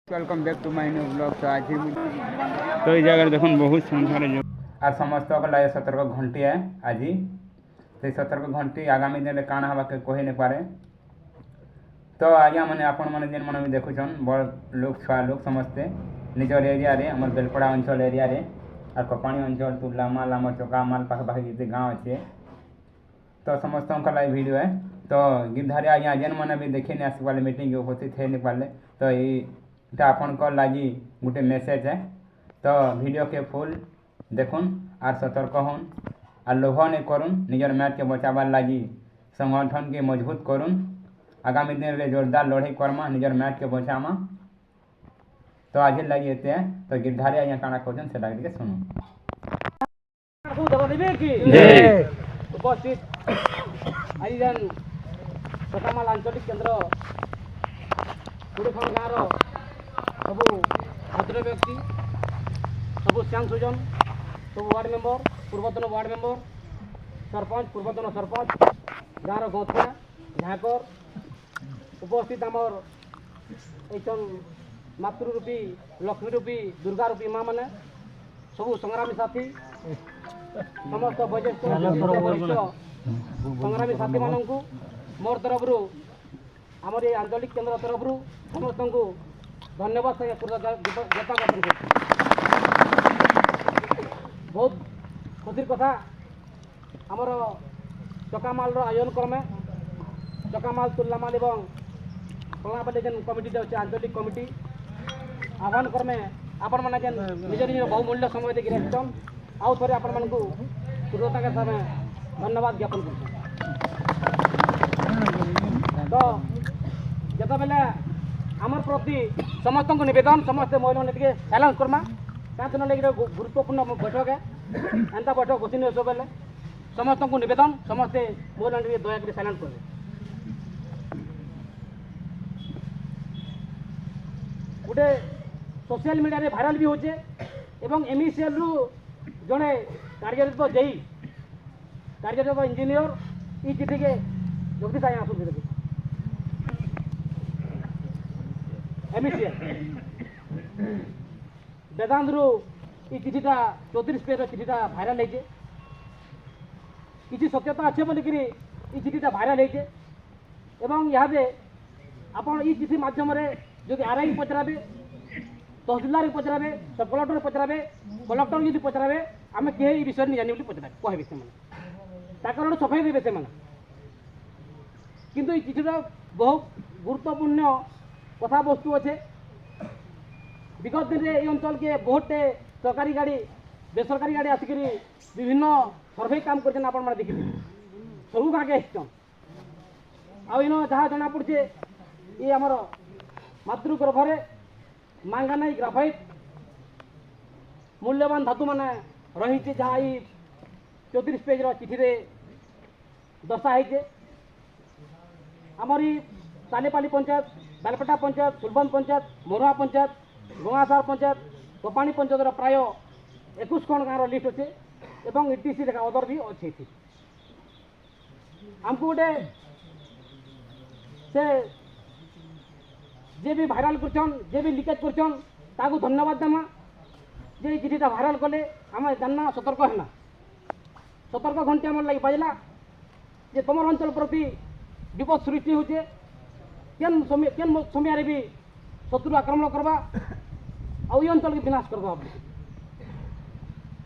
Welcome back to my new blog. तो आज ही तो ये जगह देखो बहुत सुंदर है आज समस्त लगे सतर्क घंटी है आज से सतर्क घंटी आगामी दिन में काण हवा के कही नहीं पारे। तो आज्ञा मैंने आपण मैंने जेन मैंने भी देखुन बड़ लोग छुआ लोग समस्ते निजर एरिया रे हमर बेलपड़ा अंचल एरिया रे और कपाणी अंचल तुलामाल आम चकामाल पाखापाखि जिते गाँव अच्छे तो समस्त लगे वीडियो है। तो गिरधारी आज्ञा जेन मैंने भी देखे नहीं आस पारे मीटिंग के उपस्थित है नहीं पारे तो ये आपन लगी गोटे मेसेज है। तो वीडियो के फुल देखुन और सतर्क हन और लोभ नहीं करुन निजर मैच के बचाबार लगी संगठन के मजबूत करुन आगामी दिन में जोरदार लड़ाई करमा निजर मैच के बचामा। तो आज लगी एते है तो गिरधारी आज्ञा काना कहन से सुनु उपस्थित आज चकामाल आंचलिक केन्द्र गुड़ेखण गाँव सब भद्र व्यक्ति सब श्याम सुजन सब वार्ड मेंबर पूर्वतन वार्ड मेंबर सरपंच पूर्वतन सरपंच गाँव गौथिया झाकर उपस्थित आमर एचन मातृरूपी लक्ष्मी रूपी दुर्गा रूपी माँ मैंने सब संग्रामी साथी समस्त वरिष्ठ संग्रामी साथी मानक मोर तरफ आमर ये आंचलिक केन्द्र तरफ समस्त को धन्यवाद ज्ञापन कर बहुत खुशी कथा आमर चकामाल आयोजन क्रमे चकामाल तुलामाल एवं कलाबाली जेन कमिटी अच्छे आंचलिक कमिटी आह्वान क्रमे आपण मैंने जेन निज निज बहुमूल्य समय देखिए रखन आउ थे आपण मन को कृतज्ञता के साथ धन्यवाद ज्ञापन कर। तो जिते बेले आमर प्रति समस्त को नवेदन समस्ते महिला मैंने साइलेंस करमा क्या लगे गुरुत्वपूर्ण बैठक है एंता बैठक बसी नहीं सब बेले समस्त को नवेदन समस्ते महिला दयाक साइलेंस कर गोटे सोशल मीडिया रे भाइराल भी होचे एवं एमईसीएल रु जड़े कार्यरत जेई कार्यरत इंजीनियर ई चिठी के जगदीश आज्ञा आसुन देखिए एमईसीएल वेदांत रु ई चिठीटा 34 पेज चिठीटा भाइराल होचे किसी सत्यता अच्छे बोलिक चिठीटा भाइराल होचे एवं यहाँ आपण ई चिठी माध्यम जो आरआई पचराबे तहसीलदार पचराबे सब कलेक्टर पचराबे कलेक्टर जी पचराबे आम कहीं विषय नहीं जानी पचरा कहे से मैंने सफाई देवे से मैंने किंतु ये चिठीर बहुत गुरुत्वपूर्ण कथा वस्तु अच्छे विगत दिन में ये अंचल के बहुत सरकारी गाड़ी बेसरकारी गाड़ी आसिक विभिन्न सर्वे काम कर देखिए सब गाँव आसन आन जहाँ जना पड़े ये आमर मातृगर्भरे मांगानाई ग्राफाइट मूल्यवान धातु माने रही जहाँ 34 पेज चिठी रे दर्शाई आमरी तालेपाली पंचायत बालपेटा पंचायत सुलबन पंचायत मोरुआ पंचायत गंगासार पंचायत कपाणी पंचायत प्राय 21 खंड गाँव लिस्ट अच्छे और ईटीसी लेखा अदर भी अच्छे आमको गोटे से जे भी भाइराल करछन जे भी लिकेज करछन ताकू धन्यवाद देमा जे चिठीटा भाइराल कले आम जानना सतर्क है सतर्क घंटी आम लगे बाजला जे तुम अंचल प्रति विपद सृष्टि होचे केन समय भी शत्रु आक्रमण करवा आ अंचल के विनाश करवा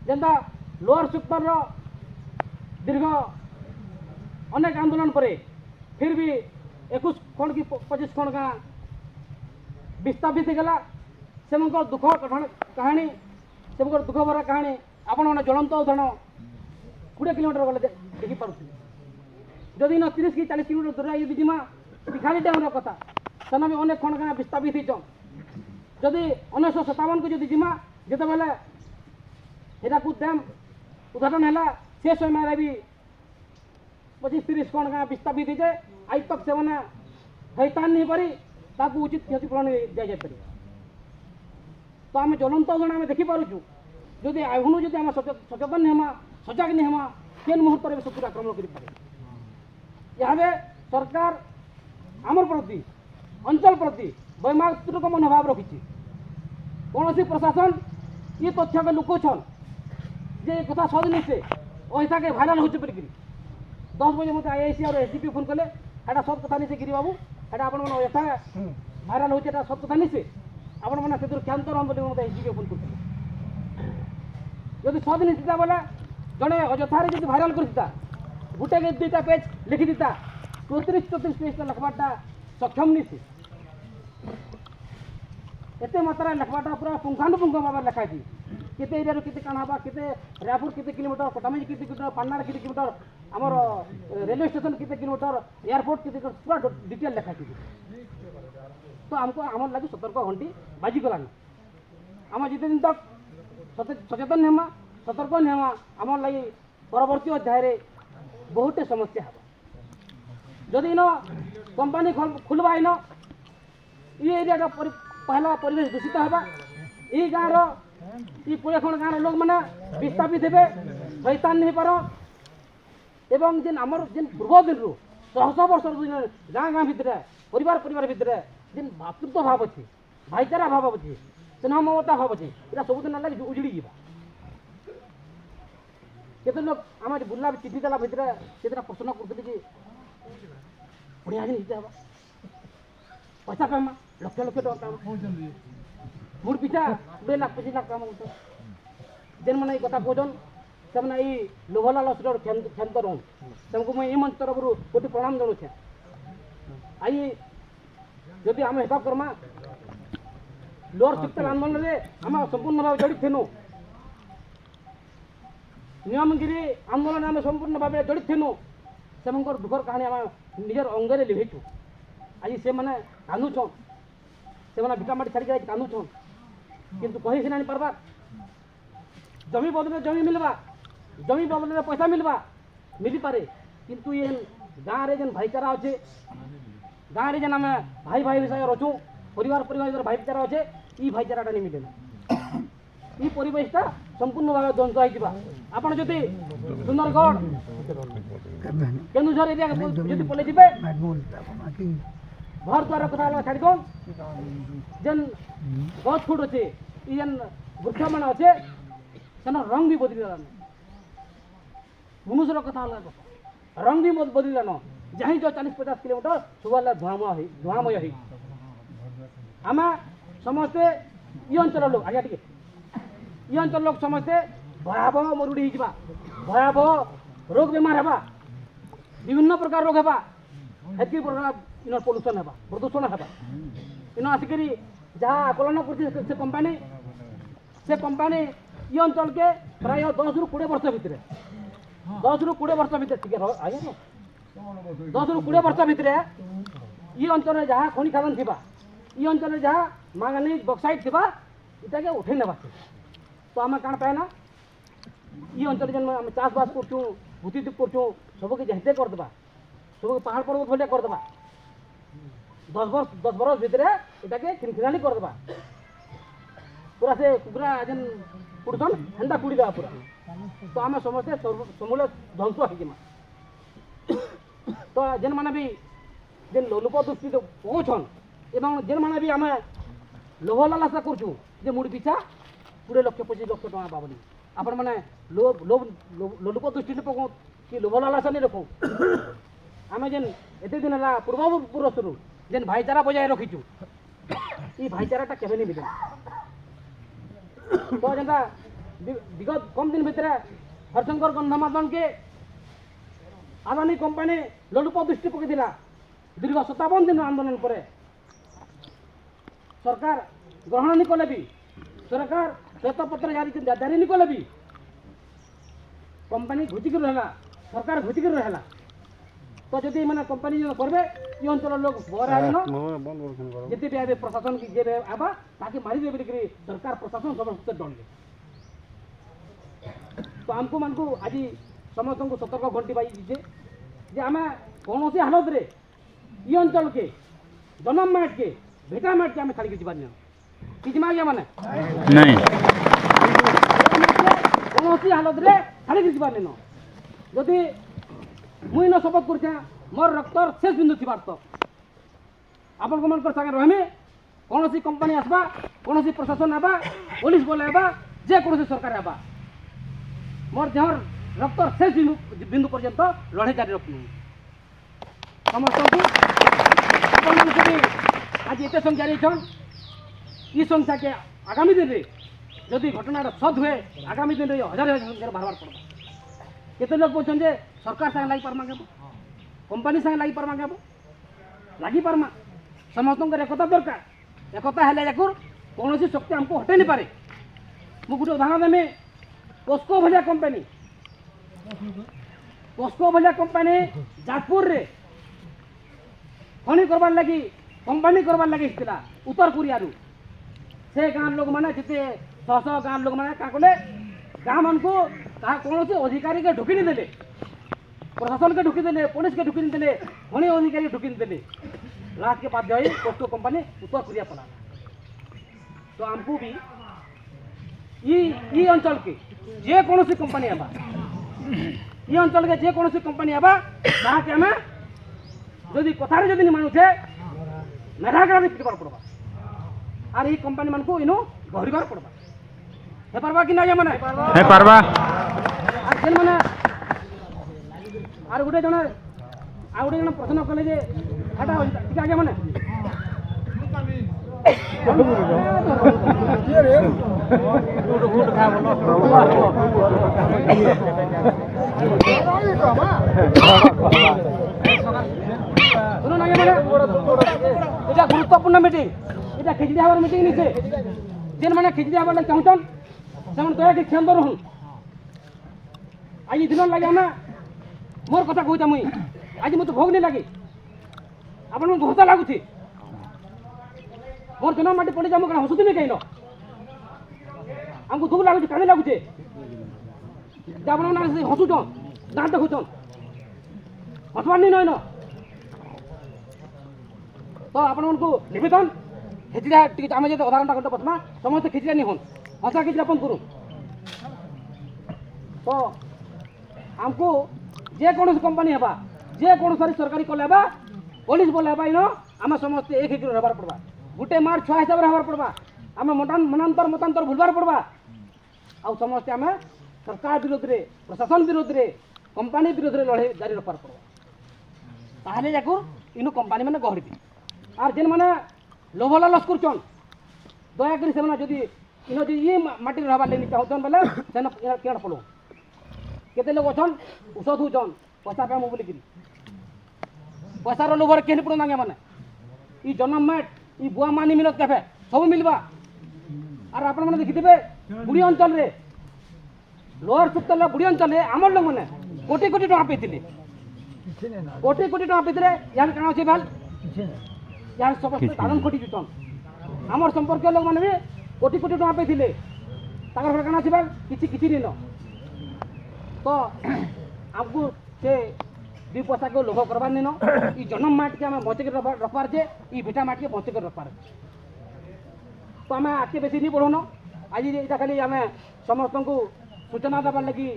जेनता लोअर सेक्टर दीर्घ अनेक आंदोलन पर फिर भी 21 खंड की 25 खंड का विस्थापित गला से दुख कहानी से दुख भरा कहानी आपण मैंने ज्वलंत उदाहरण 20 किलोमीटर गले देखिपुर जदि न 30 कि 40 किलोमीटर दूर यदि जिमा भिखारी डैम कथा सेना भी अनेक खंड गाँ विस्थापित होचन जदि 1957 को जदि जिमा जिते बेले हीराकुद डैम उद्घाटन है से समय भी 25-30 खंड गाँ विस्थापित होचे आज तक से मैंने हैतान नहीं पारी ताकू उचित क्षतिपूरण दी जापर तो आम ज्वलंत उदाहरण आम देखिपुँ जदि आहनु जदि आम सचेतन नहीं सजग नहीं हमा केन मुहूर्त में शत्रु आक्रमण करें यहाँ सरकार आमर प्रति अंचल प्रति ବୈମାତୃକ ମନୋଭାବ ରଖିଛି। କୌଣସି ପ୍ରଶାସନ ଇ ତଥ୍ୟକେ ଲୁକଉଛନ୍ ଯେ ଏ କଥା ସଦିନ ସେ ଅହିତାକେ ଭାଇରାଲ ହେଉଛି ବୋଲିକିରି 10 ବଜେ ମୋତେ IIC ଆଉ SDP ଫୋନ୍ କଲେ ଏଇଟା ସତ କଥା ନିছে ଗିରି ବାବୁ ଏଇଟା ଆପଣମାନେ ଅହିତା ଭାଇରାଲ ହେଉଛି ଏଇଟା ସତ କଥା ନିছে ଆପଣମାନେ ସେଥିରୁ କ୍ଷାନ୍ତ ରହନ୍ ବୋଲି ମୋତେ SDP ଫୋନ୍ କରିଥିଲେ। ଯଦି ସଦିନ ଥିତା ବୋଲେ ଜଣେ ଅଯଥାରେ ଯଦି ଭାଇରାଲ କରିଥିତା ଗୋଟେ କି ଦୁଇଟା ପେଜ୍ ଲେଖିଦିତା 34 ପେଜ୍ଟା ଲେଖବାଟା ସକ୍ଷମ ନିছে। एते मात्रा लिखवाटा पूरा पुंखानुपुंख भाव लिखाई केते एरिया केते काण हवा केते रायपुर केते किलोमीटर कोटामी केते किलोमीटर पान्नार केते किलोमीटर आमर रेलवे स्टेशन केते किलोमीटर एयरपोर्ट केते पूरा डिटेल लिखाई तो हमको आम लगे सतर्क घंटी बाजी गलान आम जिते दिन तक सचेतन हेमा सतर्क हेमा आम लगे परवर्ती अध्याय बहुत समस्या हे जदि इन कंपानी खुलवा इन ये एरिया पहला परिवेश दूषित होगा ये गाँव ये 20 खंड गाँव लोक मैंने विस्थापित हे शैतान नहीं पार एवं जेन आमर जेन पूर्व दिन रू शह शह वर्ष गाँ गाँ भितर परिवार परिवार भितर जेन भातृत्व भाव अच्छे भाईचारा भाव अच्छे स्नेह ममता भाव अच्छे यहाँ सबुदिन लगे उजड़ी जा केते लोग आम बुला चिठी देला भितर से प्रश्न करते कि बढ़िया दिन हे पैसा पाइमा लक्ष लक्ष टका मुड़ पिछा 2 लाख 25 लाख काम जेन मैंने कथा कहन से लोभ लालच क्षांत रहन से मुझे मंच तरफ गोटे प्रणाम जनाऊे आई जदि आम हिसाब करमा लोअर शिफ्टल आंदोलन में आम संपूर्ण भाव जड़ित थेनु नियमगिरी आंदोलन आम संपूर्ण भाव जड़ित थेनु से दुखर कहानी आम निजर अंगरे लिभेचु आज से मैंने कांदुछन से भिकामाटी छाड़ी कांदुछन किंतु कही सीना नहीं पार्बार जमी बदले जमी मिलवा जमी बदले पैसा मिलवा मिली पारे किंतु ये गाँव रे जेन भाईचारा अच्छे गाँव रे जेन आम भाई भाई विषय रचु परिवार परिवार भाईचारा अच्छे ये भाईचारा नहीं मिले ये परिवेशटा संपूर्ण भाव ध्वंस हो आपड़ जदि सुंदरगढ़ केन्दुझर एरिया जदि पलि जी घर द्वार कथा छाड़ी दौन जेन गछ फुट अच्छे जेन वृक्ष मान अच्छे सेन रंग भी बदलान मनुष्यर कथा रंग भी बदलान जहाँ जो 40-50 किलोमीटर सब धुआमय आम समस्ते ये अंचल लोग आज्ञा टे ये अंचल लोग समस्ते भयावह मरुड़ी भयावह रोग बेमार है विभिन्न प्रकार रोग है हेतु प्रकार इन पल्यूसन है प्रदूषण है इन आसिक जहाँ आकलन कर कंपानी ये अंचल के प्राय 10 ରୁ 20 वर्ष भितर 10 ରୁ 20 वर्ष भितर ठीक है आज्ञा 10 ରୁ 20 वर्ष भितर ये अंचल जहाँ खनि खादान थी ये अंचल जहाँ मांगानीज बक्साइट थी इटा के उठे ना तो आम कण पाएना ये अंचल जेन आम चाषबास करचु भूति करचु सबके जहते करदे सबके पहाड़ पर्वत भलिया करदे 10 बरस भितर इटाके खिनखिनानी करदे पूरा से कुकुरा जेन पुड़सन हेन्ता पुड़ीदेवा पूरा तो आम समस्ते समूल ध्वंस होमा तो जेन मैंने भी जेन लोलुप दृष्टि पहुँचन एवं जेन मैंने भी आम लोभ लालसा करचु जे मुड़ पिछा 20 लाख 25 लाख टका पाबनी आपण मैंने लोलुप दृष्टि पकाऊ कि लोभ लालसा नहीं रखू आम जेन एत दिन है पूर्वपुरुष जेन भाईचारा बजाय रखीचु ये भाईचाराटा केवे नहीं मिले तो जेनता विगत कम दिन भितर हरशंकर गंधमादन के आदानी कंपानी लोलुप दृष्टि पकई दीर्घ 57 दिन आंदोलन पर सरकार ग्रहण नहीं कले भी सरकार श्वेतपत्र जारी नहीं कले भी कंपानी घुटिक रहा सरकार घुटिक रहा तो जब मैंने कंपानी जो करबे ये अंचल लोग जिते भी आए प्रशासन की जे आबा ताकि मारी दे बोली सरकार प्रशासन समस्त डरले तो आमको मानकू आज समस्त को सतर्क घंटी बाजी दीजिए जे आम कौन से हालत रे ये अंचल के जन्म माट के भेटा माट के आम छाड़ी जीवार नहीं कि गया माने नहीं कौन सी हालत रे छाड़ी जीवार नहीं जदि मुई न शपथ कर मोर रक्तर शेष बिंदु थी तक आपण मन सागे रहमे कौन कंपानी आसबा कौन प्रशासन आबा पुलिस बोले आबा जे कौन सरकार आबा मोर देहर रक्तर शेष बिंदु पर्यंत लड़ाई जारी रखू समस्त आज एत संख्या ये संख्या के आगामी दिन में जदि घटना सद हुए आगामी दिन में हजार हजार संख्या बाहर पड़ा केते लोग बोलते सरकार संगे लगी पार्मा के कंपानी संगे लगी पार्मा के लगी पार्मा समस्त एकता दरकार एकता है कौन शक्ति हमको हटे नहीं पारे मुझे गोटे उदाहरण देमी पोस्को भाया कंपानी जाजपुर रे खनि करवार लगी कंपानी करवार लगी उत्तर कोरिया से गाँव लोक मैंने जिते 100 गाँव लोक मैंने क्या कले गाँव मान को कौन से अधिकारी के ढुकी नहीं देले प्रशासन के ढुकी देले पुलिस के ढुकी नहीं देले खनि अधिकारी ढुकी नहीं देले लास्ट के बाद जो पोस्को कंपानी उत्तर कोरिया पड़ा तो हमको भी ये अंचल के जे कौन सी कंपानी आबा ये अंचल के जे कौन सी कंपानी आबा जहाँ के हमें जदि कथार जदि नहीं मानुचे मेधाग्राम पिटबार पड़वा और ये कंपानी मान को इनो गहरीबार पड़वा हे पारबा कि ना जे माने हे पारबा और जेन माने और गुटे जने प्रश्न कले जे हटा हो ठीक आगे माने এটা গুরুত্বপূর্ণ মিটিং এটা খিচড়ি হওয়ার মিটিং নিছে যেন মানে খিচড়ি হওয়ার লাগে চাহুছন সেমন দয়াকে ক্ষেম রহুন আজ দিন লাগে আমরা মোর কথা কইতা মুই আজ মতো ভোগ নেই লাগে আপনার ঘোষা লাগুছি मोर जन्म माटी पड़ी जामु कना हसुती नहीं कहिनो हमको दुख लागुचे काने लागुचे जाबन ना से हसुचन दांत देखुचन हसवार नहीं नयन तो आपण को निवेदन खिचड़ा टिके आमे जे आधा घंटा घंटा बसमा समस्त खिचड़ा नहीं होन हसा खिचड़ा अपन करू तो हमको जे कौन कंपनी हेबा जे कौन सरकारी कले हेबा पुलिस बोले हेबा इनो आमे समस्त एक एक रहबार पड़बा गुटे मार छुआ हिसाब से हमार पड़वा आम मनांतर मतांतर भूलबार पड़वा आउ समस्ते आम सरकार विरोध रे प्रशासन विरोध रे कंपानी विरोध रे लड़ाई जारी रखार पड़वा ताहले जाकुर इनु कंपानी माने गहरी आर जेन माने लोभ लालच करछन दया करी से जदि इनो जे ये माटी रहबार लेनी चाहछन बेले सेन केण पड़ो केते लोग अछन औषध होछन पैसा पामु बोली करी पैसा रो लोभर केन पड़ो नागे माने ई जन्म माट ई बुआ मानी मिलत कैफे सब मिलवा और आपण माने देखिथिबे बुढ़ी अंचल रे लोअर सुतला बुढ़ी अंचल रे हमर लोग माने कोटी कोटी टका पेतिले कोटी कोटी टका पेतिले यार काना छै भाल यार सब साधन कोटी जुटन हमर संपर्क लोग माने भी कोटी कोटी टका पेतिले ताकर घर काना छै भाल किछि किछि नहीं न तो हमको से दुई पैसा को लोभ करवार नहीं न ई जन्म माट के बचे रखबार जे ई भिटा माट के बचे रखबार तो आम आगे बेसी नहीं बढ़ोन आज यहाँ खाली आम समस्त को सूचना देवार लगी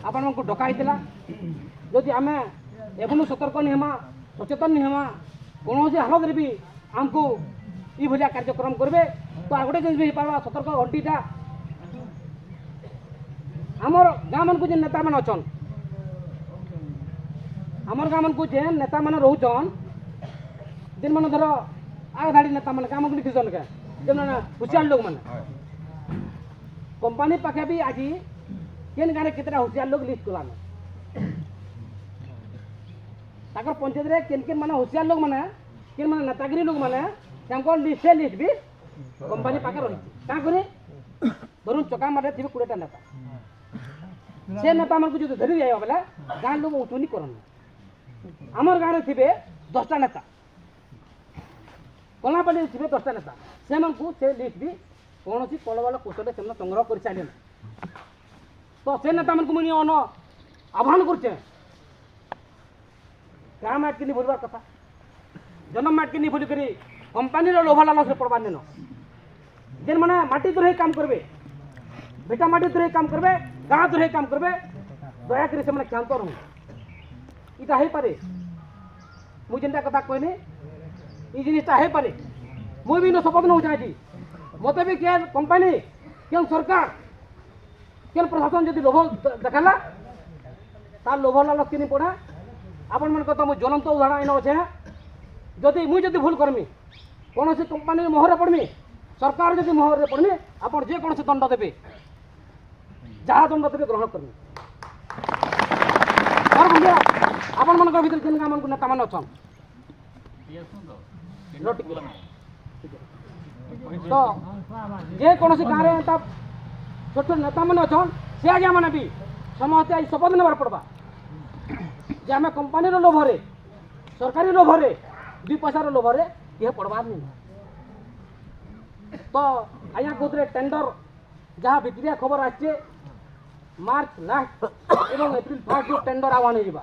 आपण को डकाई जदि आम एवं सतर्क नहीं हमा सचेतन नहीं हमा कौन से हालत भी आमको ये भाया कार्यक्रम करेंगे तो आ गोटे जिन भी पार्बा सतर्क घंटीटा आमर गाँ मन को जो नेता मान अच्छन आमर गाँव मन को जे नेता मान रोचन जिन मन धर आग धाड़ी नेता मान काम लिखिछन के जेन हुशियार लोग माने कंपानी पाखे भी आज केन गाने केतरा हुशियार लोग लिस्ट कलान ताकर पंचायत रे केन केन माने हुशियार लोग माने केन माने नेतागिरी लोग माने हमको लिस्ट भी कंपानी पाखे रही का करे धरुन चका मारे थिबे 20 टा नेता से नेता मन को जो धरि जाय बेला गाँ लोग उठुनी करन आमर गाँव थे 10 टा नेता कलापाली थे 10 टा नेता से लिस्ट भी कौन सी कलवाल कौशल से संग्रह कर सारे तो से नेता मन को मुझे अन आह्वान करे गाँ माट के नहीं भूलबार कथा जन्म माट के नहीं भूल कर कंपानी लोभ लालच पड़बार नहीं जेन मैंने माटी द्रोही काम करबे बेटा माटी द्रोही काम करबे गाँ द्रोही काम करबे दया कर से क्षांत रहूँ इटा है पारे मुझे जेनटा कथा कहनी ये जिनिसटा है पारे मुई भी शपथ नौ चाहिए मत भी केन कंपनी केन सरकार केन प्रशासन जदि लोभ देखाला तार लोभ लालच के पड़ा आपण मन तो मुझे ज्वलंत उदाहरण इन अच्छे जदि मुझे भूल करमी कौन सी कंपनी मोहर पड़मी सरकार जदि मोहर पड़मी आप जेकोसी दंड देवे जहाँ दंड देवे ग्रहण करमी आपण मन भर जिन गाँव नेता मान अच्छा तो जेकोसी गाँव में छोट छोट नेता मैंने अच्छा से आज्ञा मैंने भी समस्ते आज शपथ नेबार पड़वा जे आम कंपानी लोभरे सरकारी लोभरे 2 पैसार लोभरे ये पड़वार नहीं तो आज्ञा कहते टेंडर जहाँ भितरिया खबर आसे मार्च लास्ट एवं एप्रिल फर्स्ट रू टेंडर आह्वान हो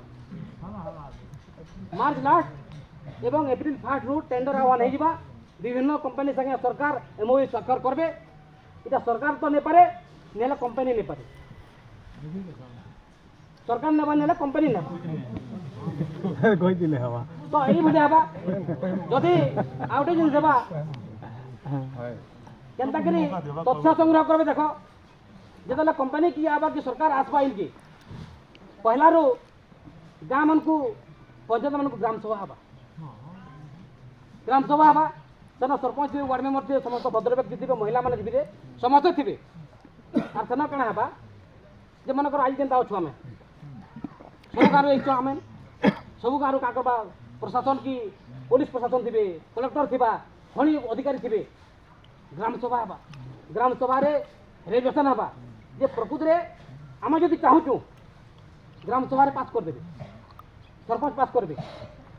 मार्च लास्ट एवं एप्रिल फर्स्ट रू टेंडर आह्वान हो विभिन्न कंपनी संगे सरकार एमओयू स्वाक्षर करबे इटा सरकार तो नहीं पारे नेले कंपनी नहीं पारे सरकार नेबा नेले कंपनी नेबा कहि दिले हवा तो एई भले हवा जदि आउटे जिन सेवा केनता करी तथ्य संग्रह करबे देखो जेतले कंपनी की आबा कि सरकार आसबा इनकी पहला रो गाँव मन को पंचायत मन को ग्राम सभा हवा सेना सरपंच थे वार्ड मेंबर थे समस्त भद्र व्यक्ति थे महिला मैंने जीवे समस्ते थे और सेना कण है जे मनकर आज जेनता अच्छु आम सब गाँव एक आम सब गाँव क्या करवा प्रशासन की पुलिस प्रशासन थे कलेक्टर थी खनि अधिकारी थे ग्राम सभा हवा ग्राम सभा रेजुएसन हवा जे प्रकृत में आम जदि चाहूँ ग्राम सभा पास करदे सरपंच पास करबे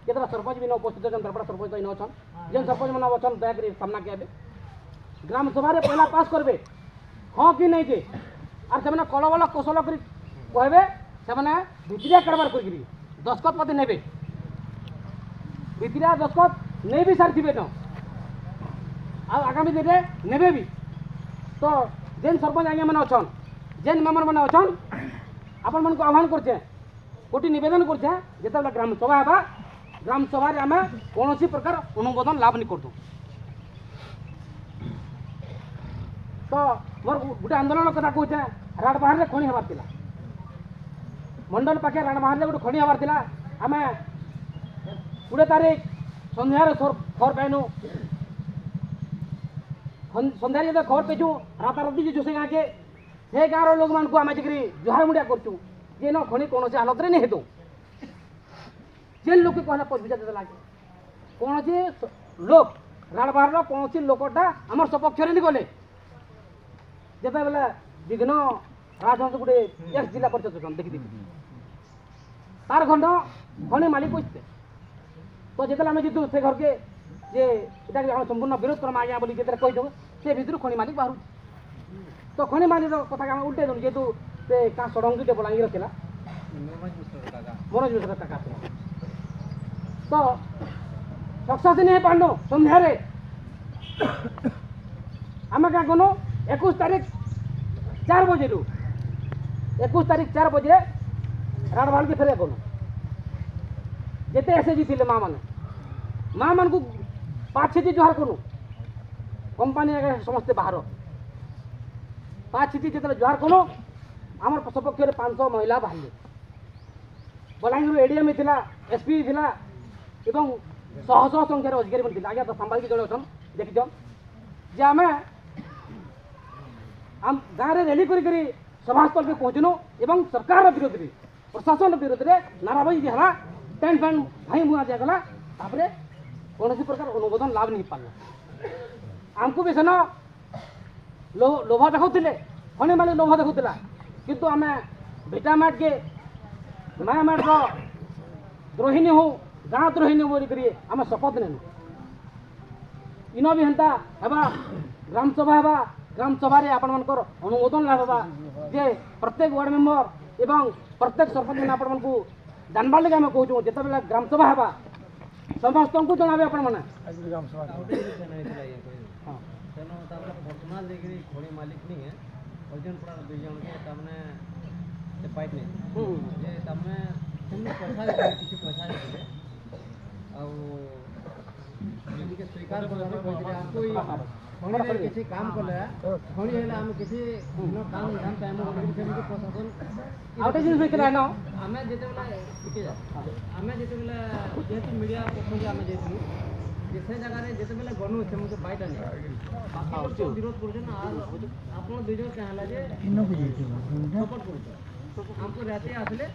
केतरा सरपंच भी न उपस्थित अच्छा बड़ा सरपंच तो इन अच्छा जेन सरपंच मैंने अच्छा दयाकरी सामना के ग्राम सभा पहला पास करबे हाँ कि नहीं जे और से कल बल कौशल कर कहबे से भितरिया कारोबार कर दस्खत पाती नेबे भितरिया दस्खत नहीं भी सारी थे न आगामी दिन में नेबे भी तो जेन सरपंच आज्ञा मैंने अच्छा जेन मेम्बर मैंने अच्छा आपण मन को आह्वान करछे कोटी निवेदन करछे जेते ग्राम सभा हवा ग्राम सभा रे आमे कौन प्रकार अनुमोदन लाभ नहीं करतु तो मोर गोटे आंदोलन कथा कहूचे राणबाहार रे खणी हबार तिला मंडल पाखे राणबाहार रे गोटे खणी हबार तिला आमे 20 तारीख संध्यारे खबर पाइनु संध्यारे जब खबर पाइछु राताराति जे जोसे गाँव के से गाँव लोक मान को आमे जिकरी जुहार मुंडिया करछु जे न खणी कौन से हालत रे नहीं हेतु जेन लोक कहला पदविजा देते लगे कौन से लोक राणबाहार कौन सी लोकटा आम सपक्ष नहीं गले जिते बेले विघ्न राजहंस गोटे एक्स जिला परिषद देखी देखी तार खंड खनि मालिक बसते तो जिते आम जीतु से घर के जे इटा संपूर्ण विरोध करमा आज्ञा बोली जिते कहीदेव से भितर खनि मालिक बाहर तो खनि मालिक कथा आम उल्टे देनु जेहेतु से क्या षडंगी बलांगीर था मनोज मिश्र काका तो सक्सेस नहीं पार्नु संध्यारे आम क्या कनु 21 तारीख 4 बजे 21 तारीख 4 बजे राणबाहार के फेरे गलु जिते एसएजी थे माँ मान को 5-6 जुहार कलु कंपानी आगे समस्ते बाहर 5-6 जो जुहार कलु आम सपक्ष 500 महिला बाहर बलांगीर एडीएम था एसपी था एवं शह शह संख्यार अधिकारी बन आज्ञा तो सांबादिक जन अच्छा देखीच जे आम गाँव में रैली कर सभास्थल के पहुँचनु एवं सरकार विरोध में प्रशासन विरोध में नाराबाजी दिहला टेंट फैंट भाई मुआ दिगला कौन प्रकार अनुमोदन लाभ नहीं पाला आमको भी सेन लोभ देखुले खनि मालिक लोभ देखुला किंतु आम भिटामाट के मायामाट द्रोहिणी हो गाँ द्रोहिणी बोलिक आम शपथ नेनु इन भी हेन्ता हेबा ग्राम सभा हेबा ग्राम सभा आपण मानकर अनुमोदन लाभ हेबा जे प्रत्येक वार्ड मेंबर एवं प्रत्येक सरपंच मैंने आपण मानकु जानबार लगे आम कहूँ जिते बेले ग्राम सभा हेबा समस्त को जनाबे आपण माने ग्राम सभा पर्सनल देखिए खड़ी मालिक नहीं है ओजन पड़ा 2 जन के तमने पाइप नहीं जे तमने पैसा किसी पैसा नहीं आ ଏମିତିକି ସ୍ୱୀକାର କଲେ କହିଥିଲେ ଆମକୁ ଖଣିରେ କିଛି କାମ କଲେ ଖଣି ହେଲେ ଆମେ କିଛି କାମ ଧାନ ଟାଇମ୍ କରିକି ସେମିତି ପ୍ରଶାସନ ଆଉ ଗୋଟେ ଜିନିଷ ହେଇଥିଲା ନା ଆମେ ଯେତେବେଳେ ଟିକେ ଆମେ ଯେତେବେଳେ ଯେହେତୁ ମିଡ଼ିଆ ପକ୍ଷରୁ ଆମେ ଯାଇଥିଲୁ ଯେ ସେ ଜାଗାରେ ଯେତେବେଳେ ଗନୁ ସେମିତି ପାଇଟା ନାହିଁ ବାକି ଲୋକ ବିରୋଧ କରୁଛନ୍ ଆଉ ଆପଣ ଦୁଇ ଜଣ ଚାହିଁଲା ଯେ ସପୋର୍ଟ କରୁଛ ଆମକୁ ରାତି ଆସିଲେ